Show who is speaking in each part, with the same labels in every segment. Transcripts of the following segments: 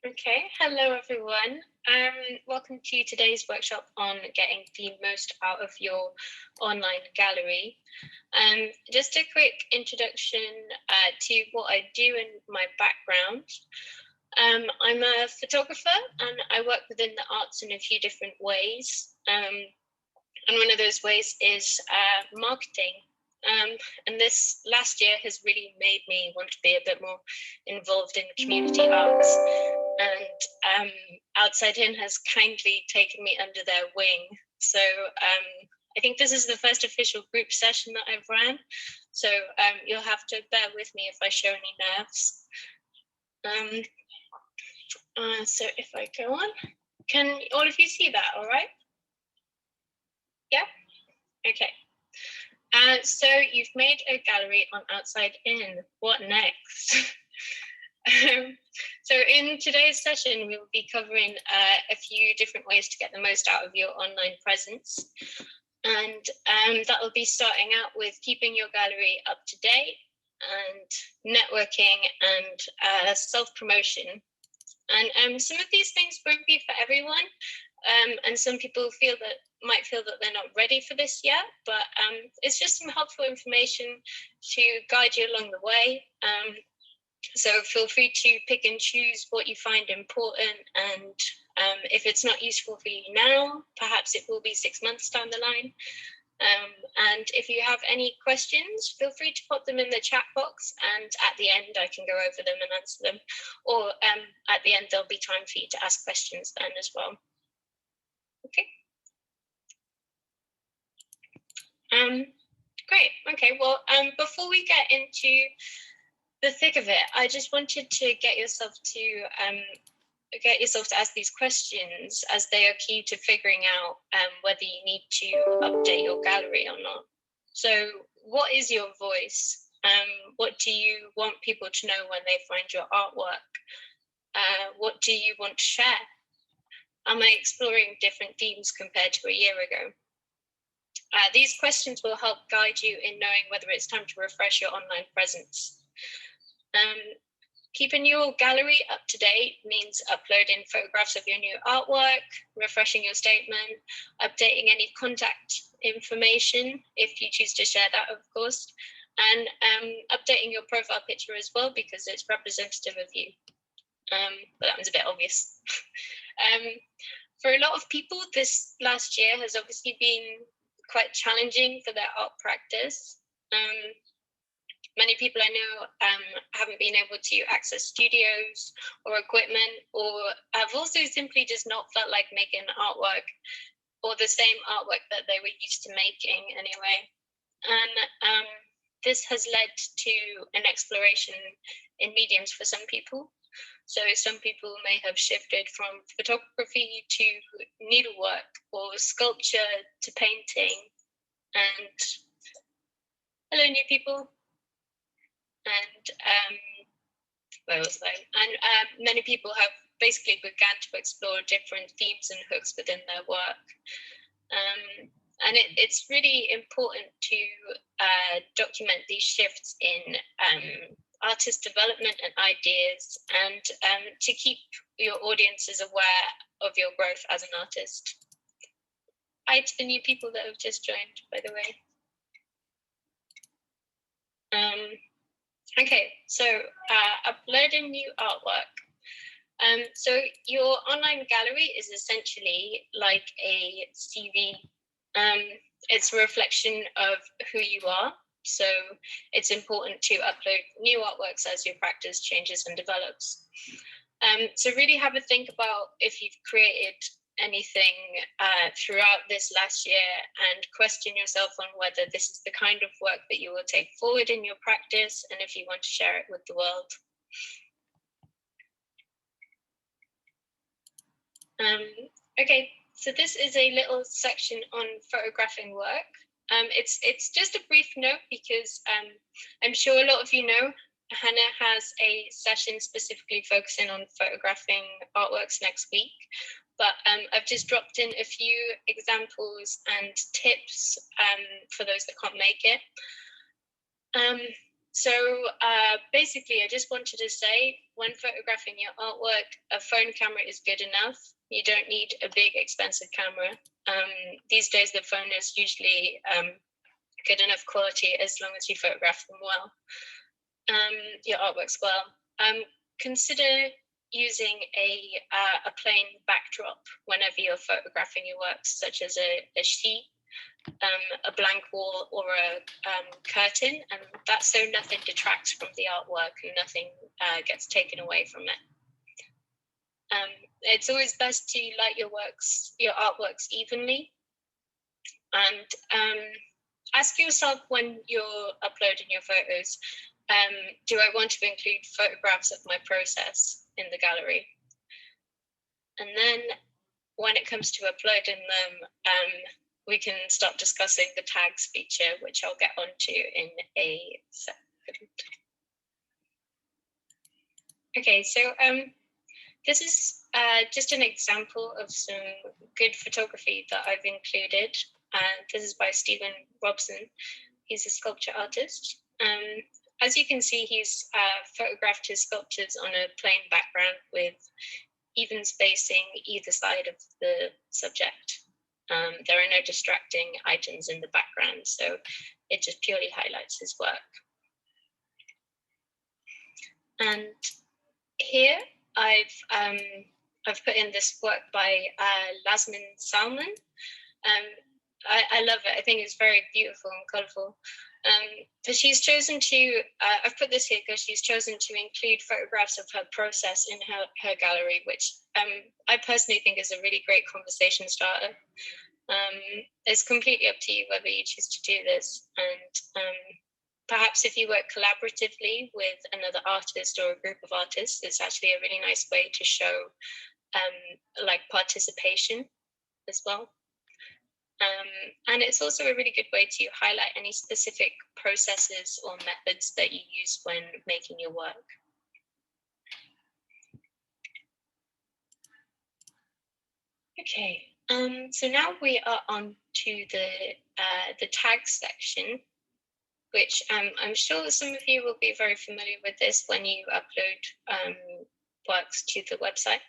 Speaker 1: Okay, hello everyone. Welcome to today's workshop on getting the most out of your online gallery. Just a quick introduction to what I do and my background. I'm a photographer and I work within the arts in a few different ways. And one of those ways is marketing. And this last year has really made me want to be a bit more involved in community arts. And Outside In has kindly taken me under their wing. So I think this is the first official group session that I've ran. So you'll have to bear with me if I show any nerves. So if I go on, can all of you see that all right? Yeah? Okay. So you've made a gallery on Outside In. What next? So in today's session, we will be covering a few different ways to get the most out of your online presence. And that will be starting out with keeping your gallery up to date and networking and self-promotion. And some of these things won't be for everyone. And some people might feel that they're not ready for this yet, but it's just some helpful information to guide you along the way. So feel free to pick and choose what you find important, and if it's not useful for you now, perhaps it will be 6 months down the line. And if you have any questions, feel free to put them in the chat box, and at the end I can go over them and answer them, or at the end there'll be time for you to ask questions then as well. Okay. Great. Okay. Well, before we get into the thick of it, I just wanted to get yourself to ask these questions, as they are key to figuring out whether you need to update your gallery or not. So, what is your voice? What do you want people to know when they find your artwork? What do you want to share? Am I exploring different themes compared to a year ago? These questions will help guide you in knowing whether it's time to refresh your online presence. Keeping your gallery up to date means uploading photographs of your new artwork, refreshing your statement, updating any contact information if you choose to share that, of course, and updating your profile picture as well, because it's representative of you. But that one's a bit obvious. For a lot of people, this last year has obviously been quite challenging for their art practice. Many people I know haven't been able to access studios or equipment, or have also simply just not felt like making artwork, or the same artwork that they were used to making anyway. And this has led to an exploration in mediums for some people. So some people may have shifted from photography to needlework or sculpture to painting. And hello, new people. And where was I? And many people have basically began to explore different themes and hooks within their work. And it's really important to document these shifts in artist development and ideas, and to keep your audiences aware of your growth as an artist. Hi to the new people that have just joined, by the way. Okay, so uploading new artwork. So your online gallery is essentially like a CV. It's a reflection of who you are. So it's important to upload new artworks as your practice changes and develops. So really have a think about if you've created anything throughout this last year, and question yourself on whether this is the kind of work that you will take forward in your practice, and if you want to share it with the world. Okay, so this is a little section on photographing work. It's just a brief note, because I'm sure a lot of you know Hannah has a session specifically focusing on photographing artworks next week. But I've just dropped in a few examples and tips for those that can't make it. So basically, I just wanted to say, when photographing your artwork, a phone camera is good enough. You don't need a big, expensive camera. These days, the phone is usually good enough quality as long as you photograph them well, your artworks well. Consider using a plain backdrop whenever you're photographing your works, such as a sheet, a blank wall, or a curtain, and that's so nothing detracts from the artwork and nothing gets taken away from it. It's always best to light your artworks evenly, and ask yourself when you're uploading your photos, do I want to include photographs of my process in the gallery? And then when it comes to uploading them, we can start discussing the tags feature, which I'll get onto in a second. Okay, so this is just an example of some good photography that I've included. This is by Stephen Robson. He's a sculpture artist. As you can see, he's photographed his sculptures on a plain background with even spacing either side of the subject. There are no distracting items in the background, so it just purely highlights his work. And here I've put in this work by Lasmin Salman. I love it. I think it's very beautiful and colourful. But she's chosen to, I've put this here because she's chosen to include photographs of her process in her gallery, which I personally think is a really great conversation starter. It's completely up to you whether you choose to do this. And perhaps if you work collaboratively with another artist or a group of artists, it's actually a really nice way to show like participation as well. And it's also a really good way to highlight any specific processes or methods that you use when making your work. Okay, so now we are on to the tags section, which I'm sure some of you will be very familiar with this when you upload works to the website.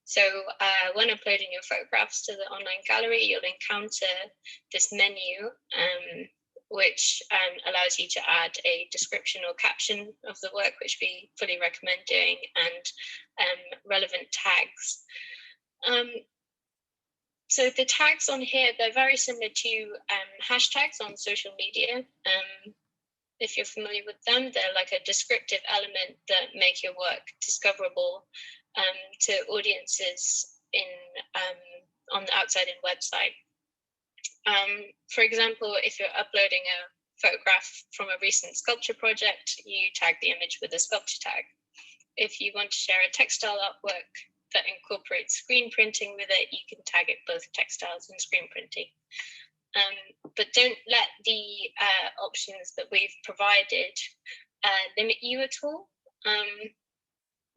Speaker 1: So when uploading your photographs to the online gallery, you'll encounter this menu, which allows you to add a description or caption of the work, which we fully recommend doing, and relevant tags. So the tags on here, they're very similar to hashtags on social media. If you're familiar with them, they're like a descriptive element that make your work discoverable to audiences on the outside-in website. For example, if you're uploading a photograph from a recent sculpture project, you tag the image with a sculpture tag. If you want to share a textile artwork that incorporates screen printing with it, you can tag it both textiles and screen printing. But don't let the options that we've provided limit you at all.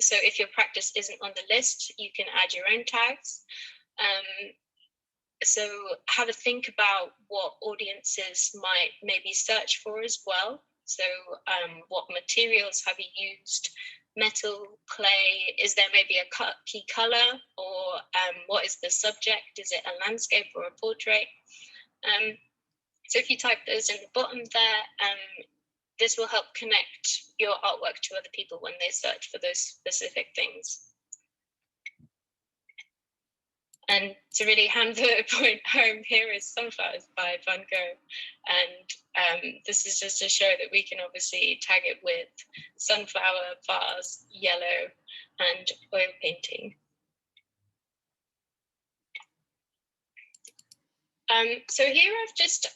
Speaker 1: So if your practice isn't on the list, you can add your own tags. So have a think about what audiences might maybe search for as well. So what materials have you used? Metal, clay, is there maybe a key color, or what is the subject? Is it a landscape or a portrait? So if you type those in the bottom there, this will help connect your artwork to other people when they search for those specific things. And to really hammer the point home, here is Sunflowers by Van Gogh. And this is just to show that we can obviously tag it with sunflower, vase, yellow, and oil painting. So here I've just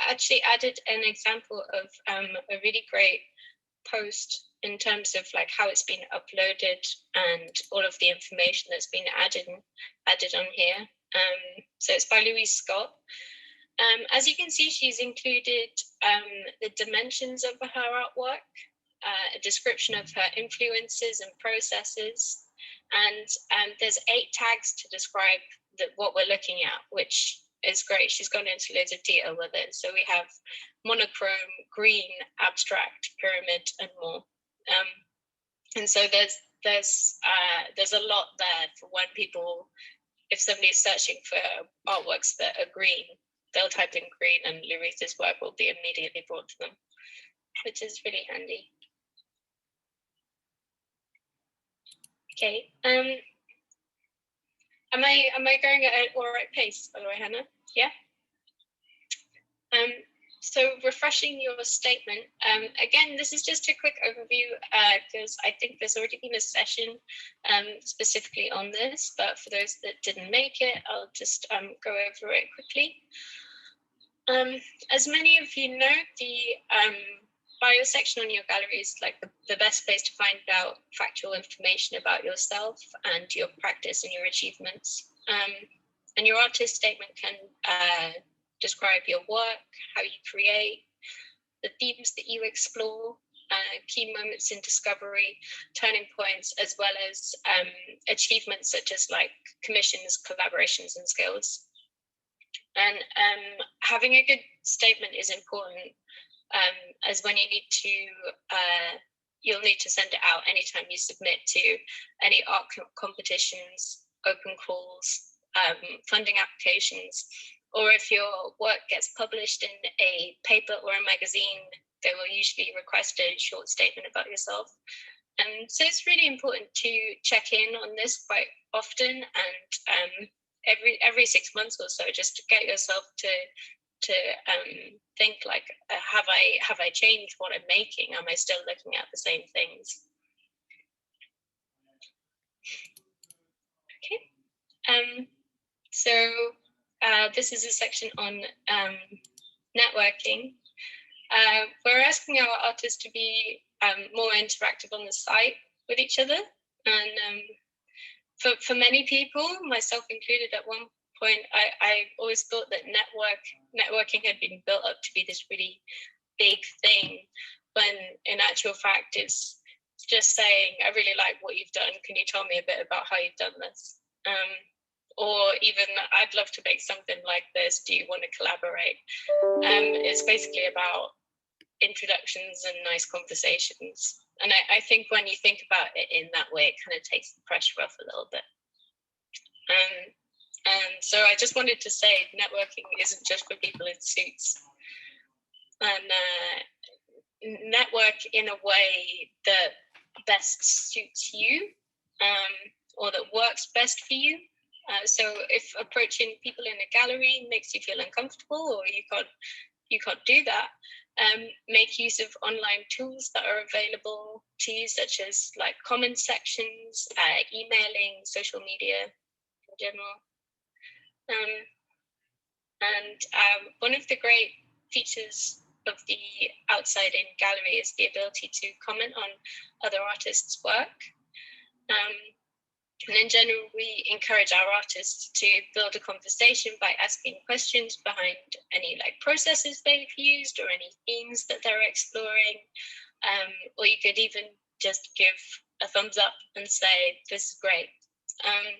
Speaker 1: actually added an example of a really great post in terms of like how it's been uploaded and all of the information that's been added on here. So it's by Louise Scott. As you can see, she's included the dimensions of her artwork, a description of her influences and processes, and there's 8 tags to describe what we're looking at, which is great. She's gone into loads of detail with it. So we have monochrome, green, abstract, pyramid, and more. And so there's a lot there for when people, if somebody's searching for artworks that are green, they'll type in green and Louisa's work will be immediately brought to them, which is really handy. Okay. Am I going at an all right pace, by the way, Hannah? Yeah. So refreshing your statement. Again, this is just a quick overview because I think there's already been a session specifically on this, but for those that didn't make it, I'll just go over it quickly. As many of you know, the bio section on your gallery is like the best place to find out factual information about yourself and your practice and your achievements. And your artist statement can describe your work, how you create, the themes that you explore, key moments in discovery, turning points, as well as achievements such as like commissions, collaborations, and skills. And having a good statement is important, as when you need to, you'll need to send it out anytime you submit to any art competitions, open calls, funding applications, or if your work gets published in a paper or a magazine, they will usually request a short statement about yourself. And so it's really important to check in on this quite often, and every 6 months or so, just to get yourself to think like, have I changed what I'm making? Am I still looking at the same things? Okay. So this is a section on networking. We're asking our artists to be more interactive on the site with each other, and for many people, myself included, at one point, I always thought that networking had been built up to be this really big thing, when in actual fact it's just saying, I really like what you've done, can you tell me a bit about how you've done this? Or even, I'd love to make something like this, do you want to collaborate? It's basically about introductions and nice conversations. And I think when you think about it in that way, it kind of takes the pressure off a little bit. And so I just wanted to say, networking isn't just for people in suits. And network in a way that best suits you, or that works best for you. So if approaching people in a gallery makes you feel uncomfortable, or you can't do that, make use of online tools that are available to you, such as like comment sections, emailing, social media in general. And one of the great features of the outside in gallery is the ability to comment on other artists' work. And in general, we encourage our artists to build a conversation by asking questions behind any like processes they've used or any themes that they're exploring. Or you could even just give a thumbs up and say, this is great. And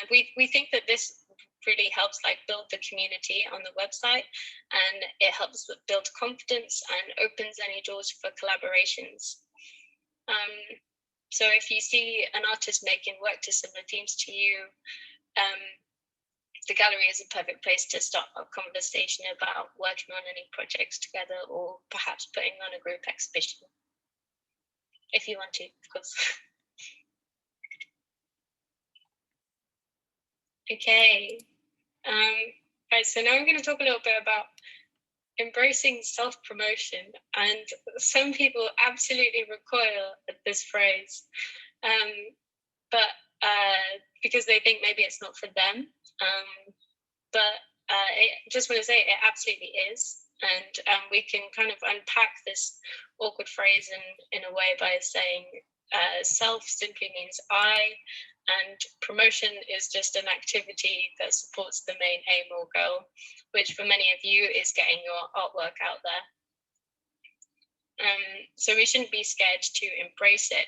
Speaker 1: we think that this really helps like build the community on the website, and it helps build confidence and opens any doors for collaborations. So if you see an artist making work to similar themes to you, the gallery is a perfect place to start a conversation about working on any projects together, or perhaps putting on a group exhibition, if you want to, of course. Okay. Right, so now I'm going to talk a little bit about embracing self-promotion, and some people absolutely recoil at this phrase, but because they think maybe it's not for them, but I just want to say it absolutely is, and we can kind of unpack this awkward phrase in a way by saying self simply means I, and promotion is just an activity that supports the main aim or goal, which for many of you is getting your artwork out there. So we shouldn't be scared to embrace it.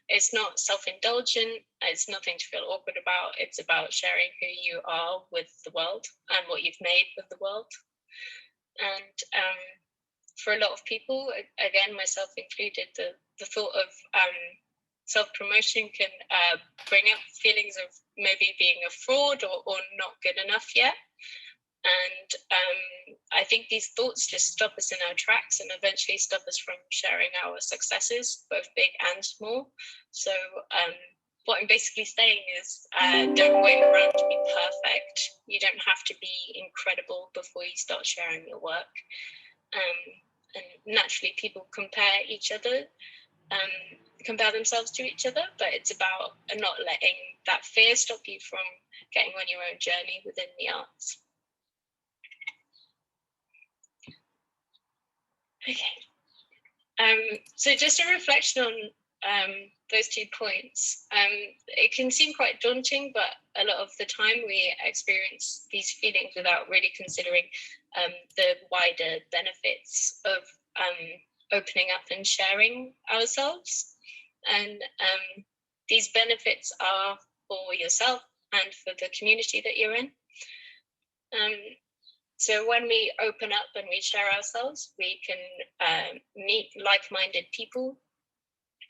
Speaker 1: It's not self-indulgent, it's nothing to feel awkward about. It's about sharing who you are with the world and what you've made with the world. And for a lot of people, again, myself included, the thought of self-promotion can bring up feelings of maybe being a fraud or not good enough yet. And I think these thoughts just stop us in our tracks and eventually stop us from sharing our successes, both big and small. So what I'm basically saying is don't wait around to be perfect. You don't have to be incredible before you start sharing your work. And naturally, people compare each other, compare themselves to each other, but it's about not letting that fear stop you from getting on your own journey within the arts. Okay. So just a reflection on those 2 points. It can seem quite daunting, but a lot of the time we experience these feelings without really considering the wider benefits of opening up and sharing ourselves. And these benefits are for yourself and for the community that you're in. So when we open up and we share ourselves, we can meet like-minded people,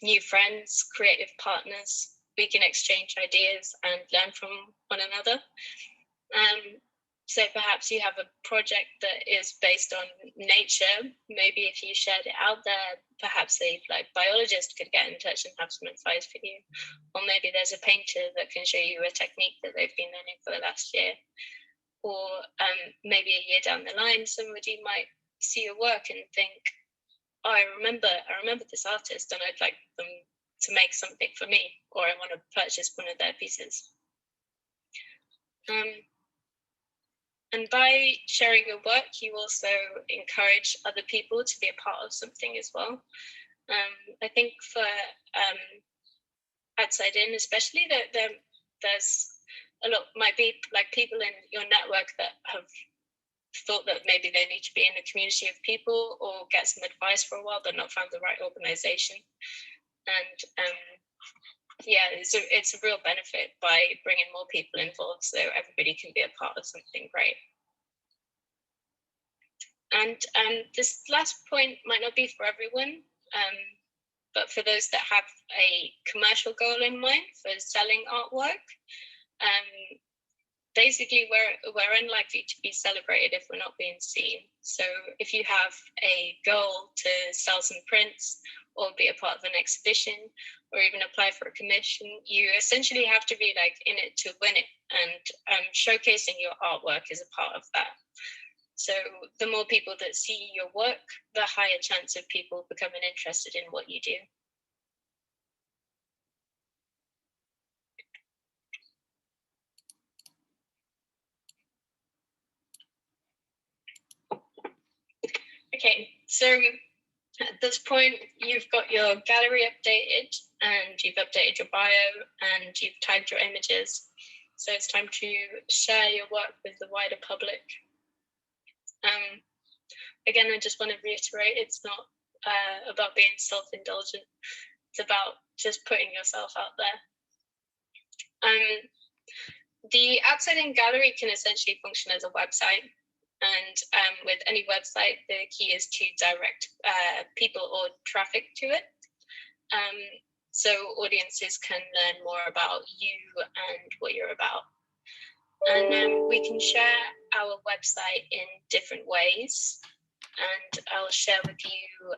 Speaker 1: new friends, creative partners. We can exchange ideas and learn from one another. So perhaps you have a project that is based on nature. Maybe if you shared it out there, perhaps a biologist could get in touch and have some advice for you. Or maybe there's a painter that can show you a technique that they've been learning for the last year. Or maybe a year down the line, somebody might see your work and think, oh, I remember this artist and I'd like them to make something for me, or I want to purchase one of their pieces. And by sharing your work, you also encourage other people to be a part of something as well. I think for outside in especially, there's a lot, might be people in your network that have thought that maybe they need to be in a community of people or get some advice for a while, but not found the right organization. And yeah, it's a real benefit by bringing more people involved so everybody can be a part of something great. And this last point might not be for everyone, but for those that have a commercial goal in mind for selling artwork, basically we're unlikely to be celebrated if we're not being seen. So if you have a goal to sell some prints or be a part of an exhibition or even apply for a commission, you essentially have to be in it to win it, and showcasing your artwork is a part of that. So the more people that see your work, the higher chance of people becoming interested in what you do. Okay, so at this point, you've got your gallery updated and you've updated your bio and you've tagged your images. So it's time to share your work with the wider public. Again, I just want to reiterate, it's not about being self-indulgent. It's about just putting yourself out there. The outside-in gallery can essentially function as a website. And with any website, the key is to direct people or traffic to it. So audiences can learn more about you and what you're about. And we can share our website in different ways. And I'll share with you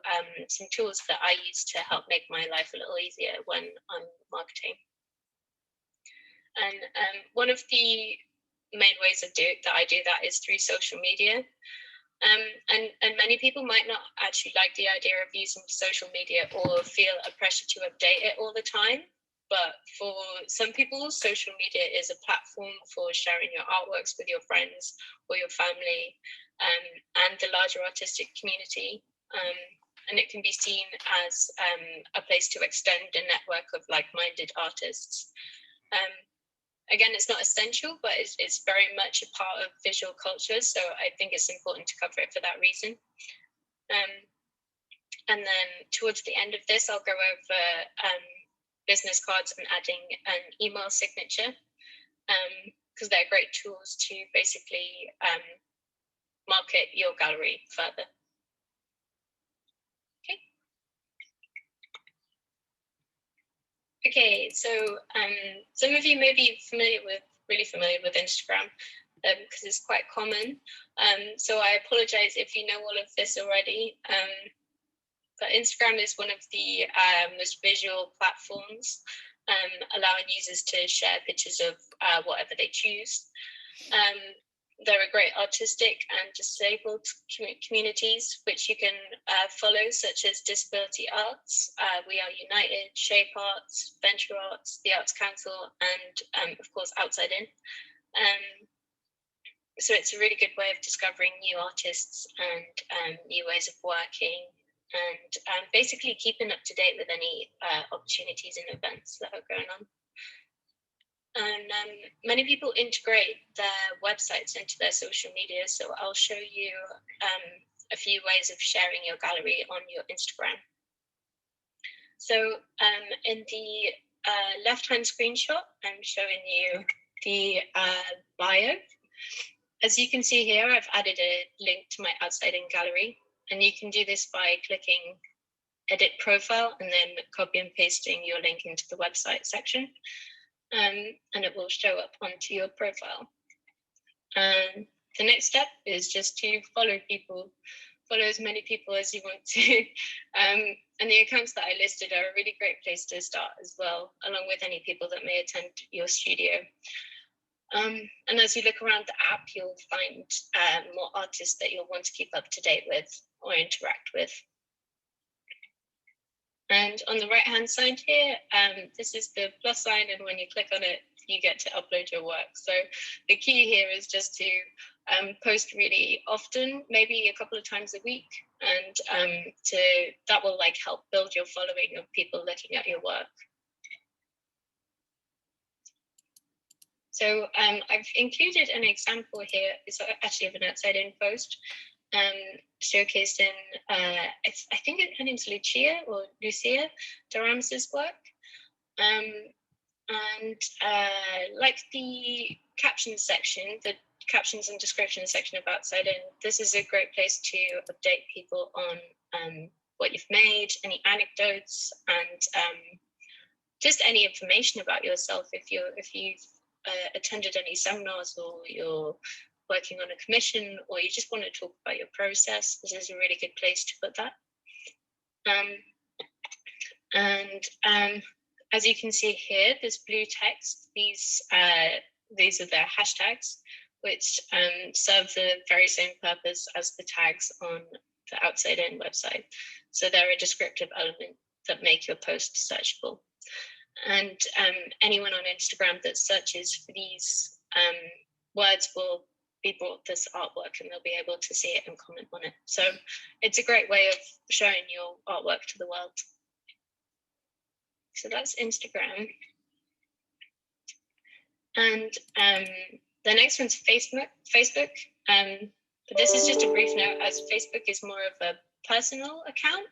Speaker 1: some tools that I use to help make my life a little easier when I'm marketing. And one of the main ways that I do that is through social media. And many people might not actually like the idea of using social media or feel a pressure to update it all the time. But for some people, social media is a platform for sharing your artworks with your friends or your family and the larger artistic community. And it can be seen as a place to extend a network of like-minded artists. Again, it's not essential, but it's very much a part of visual culture. So I think it's important to cover it for that reason. And then towards the end of this, I'll go over business cards and adding an email signature, because they're great tools to basically market your gallery further. Okay, so some of you may be really familiar with Instagram, because it's quite common. So I apologize if you know all of this already. But Instagram is one of the most visual platforms, allowing users to share pictures of whatever they choose. There are great artistic and disabled communities which you can follow, such as Disability Arts, We Are United, Shape Arts, Venture Arts, the Arts Council, and of course Outside In. So it's a really good way of discovering new artists and new ways of working, and basically keeping up to date with any opportunities and events that are going on. And many people integrate their websites into their social media. So I'll show you a few ways of sharing your gallery on your Instagram. So in the left-hand screenshot, I'm showing you the bio. As you can see here, I've added a link to my Outside In gallery, and you can do this by clicking Edit Profile and then copy and pasting your link into the website section. And it will show up onto your profile. And the next step is just to follow as many people as you want to. And the accounts that I listed are a really great place to start as well, along with any people that may attend your studio. And as you look around the app, you'll find more artists that you'll want to keep up to date with or interact with. And on the right-hand side here, this is the plus sign, and when you click on it, you get to upload your work. So the key here is just to post really often, maybe a couple of times a week, and that will like help build your following of people looking at your work. So I've included an example here. It's actually of an Outside In post. Showcased in, I think her name's Lucia Duramis's work. And like the captions section, the captions and descriptions section of Outside In, this is a great place to update people on what you've made, any anecdotes, and just any information about yourself. If you've attended any seminars, or you're working on a commission, or you just want to talk about your process, this is a really good place to put that. As you can see here, this blue text, these are their hashtags, which serve the very same purpose as the tags on the Outside In website. So they're a descriptive element that make your post searchable. And anyone on Instagram that searches for these words will be brought this artwork, and they'll be able to see it and comment on it. So it's a great way of showing your artwork to the world. So that's Instagram. And the next one's Facebook. But this is just a brief note, as Facebook is more of a personal account.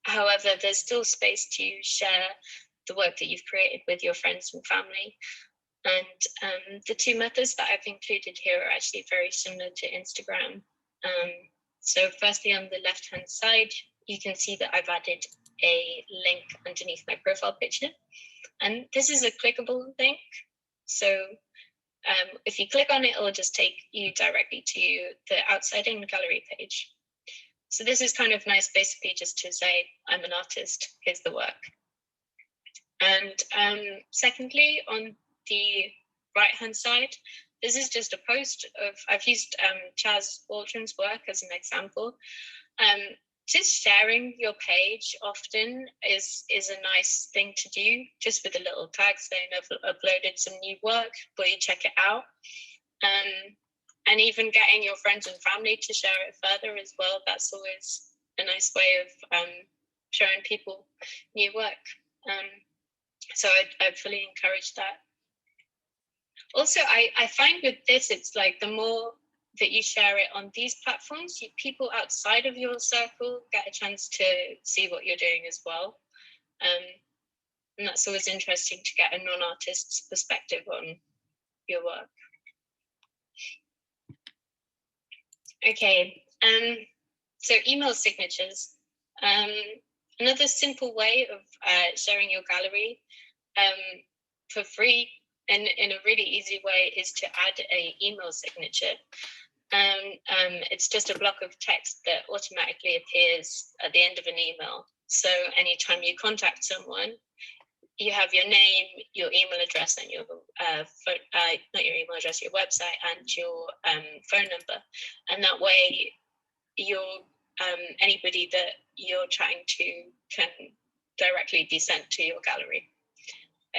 Speaker 1: However, there's still space to share the work that you've created with your friends and family. And the two methods that I've included here are actually very similar to Instagram. So firstly, on the left-hand side, you can see that I've added a link underneath my profile picture. And this is a clickable link. So if you click on it, it'll just take you directly to the Outside In gallery page. So this is kind of nice, basically just to say, I'm an artist, here's the work. And secondly, on the right-hand side, this is just a post of, I've used Chaz Waldron's work as an example. Just sharing your page often is a nice thing to do, just with a little tag saying I've uploaded some new work, will you check it out? And even getting your friends and family to share it further as well, that's always a nice way of showing people new work. So I fully encourage that. Also, I find with this, it's like the more that you share it on these platforms, people outside of your circle get a chance to see what you're doing as well. And that's always interesting to get a non-artist's perspective on your work. Okay, so email signatures. Another simple way of sharing your gallery for free and in a really easy way is to add a email signature. It's just a block of text that automatically appears at the end of an email. So anytime you contact someone, you have your name, your email address, and your not your email address, your website and your phone number, and that way your anybody that you're trying to can directly be sent to your gallery.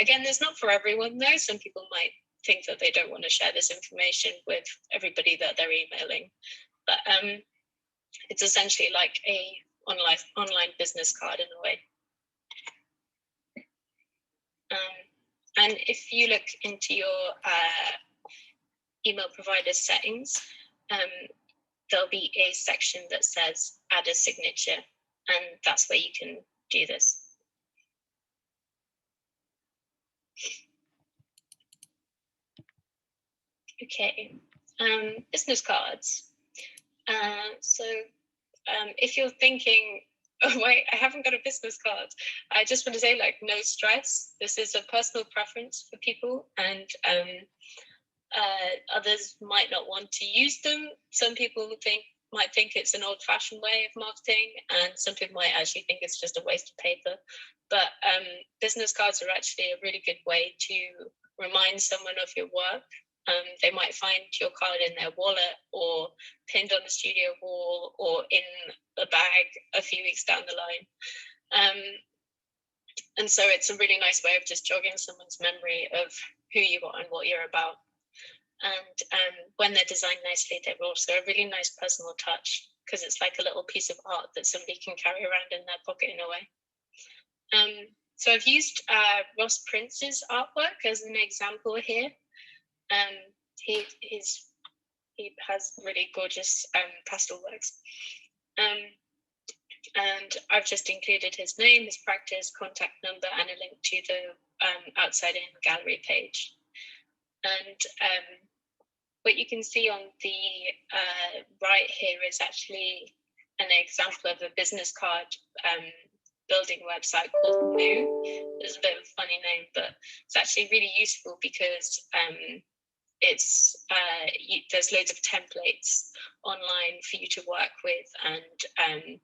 Speaker 1: Again, there's not for everyone though. Some people might think that they don't want to share this information with everybody that they're emailing, but it's essentially like a online business card in a way. And if you look into your email provider settings, there'll be a section that says add a signature, and that's where you can do this. Okay, business cards. So if you're thinking, oh wait, I haven't got a business card, I just want to say, like, no stress. This is a personal preference for people, and others might not want to use them. Some people might think it's an old-fashioned way of marketing, and some people might actually think it's just a waste of paper. But business cards are actually a really good way to remind someone of your work. They might find your card in their wallet or pinned on the studio wall or in a bag a few weeks down the line. And so it's a really nice way of just jogging someone's memory of who you are and what you're about. And when they're designed nicely, they're also a really nice personal touch, because it's like a little piece of art that somebody can carry around in their pocket in a way. So I've used Ross Prince's artwork as an example here. He has really gorgeous pastel works. And I've just included his name, his practice, contact number, and a link to the outside in gallery page. And what you can see on the right here is actually an example of a business card building website called Moo. It's a bit of a funny name, but it's actually really useful because there's loads of templates online for you to work with, and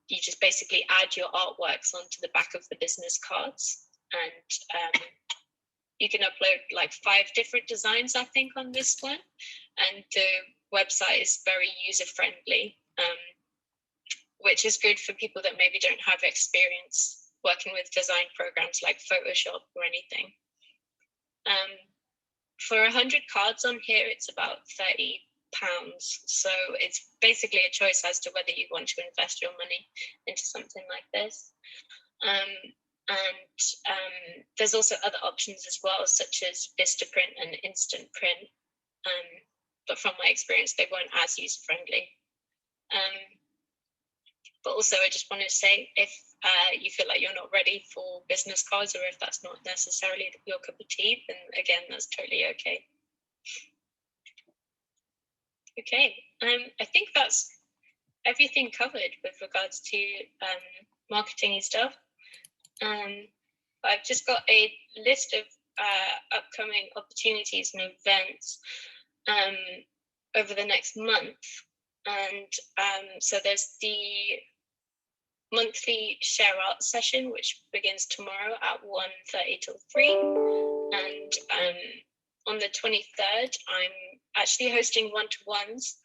Speaker 1: you just basically add your artworks onto the back of the business cards, and you can upload like 5 different designs, I think, on this one, and the website is very user-friendly, which is good for people that maybe don't have experience working with design programs like Photoshop or anything. For 100 cards on here, it's about £30. So it's basically a choice as to whether you want to invest your money into something like this. And there's also other options as well, such as Vistaprint and Instant Print. But from my experience, they weren't as user-friendly. But also, I just want to say, if you feel like you're not ready for business cards, or if that's not necessarily your cup of tea, then again, that's totally okay. Okay, I think that's everything covered with regards to marketing stuff. I've just got a list of upcoming opportunities and events over the next month. And so there's the monthly share art session, which begins tomorrow at 1:30 till 3. And on the 23rd, I'm actually hosting one-to-ones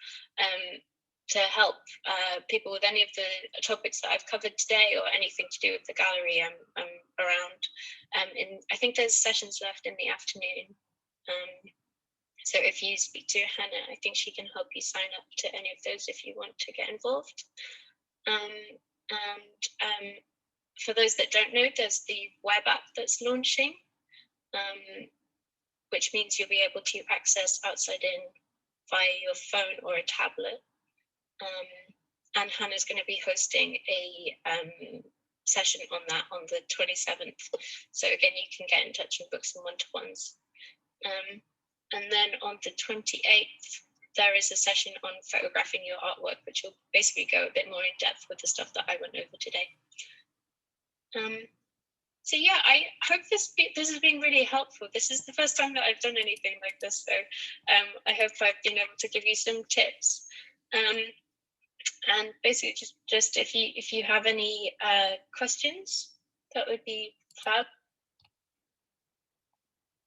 Speaker 1: to help people with any of the topics that I've covered today, or anything to do with the gallery. I'm around. And I think there's sessions left in the afternoon. So if you speak to Hannah, I think she can help you sign up to any of those if you want to get involved. And for those that don't know, there's the web app that's launching, which means you'll be able to access Outside In via your phone or a tablet. And Hannah's going to be hosting a session on that on the 27th. So again, you can get in touch and book some one-to-ones. And then on the 28th, there is a session on photographing your artwork, which will basically go a bit more in depth with the stuff that I went over today. So yeah, I hope this has been really helpful. This is the first time that I've done anything like this, so I hope I've been able to give you some tips. And basically, just if you have any questions, that would be fab.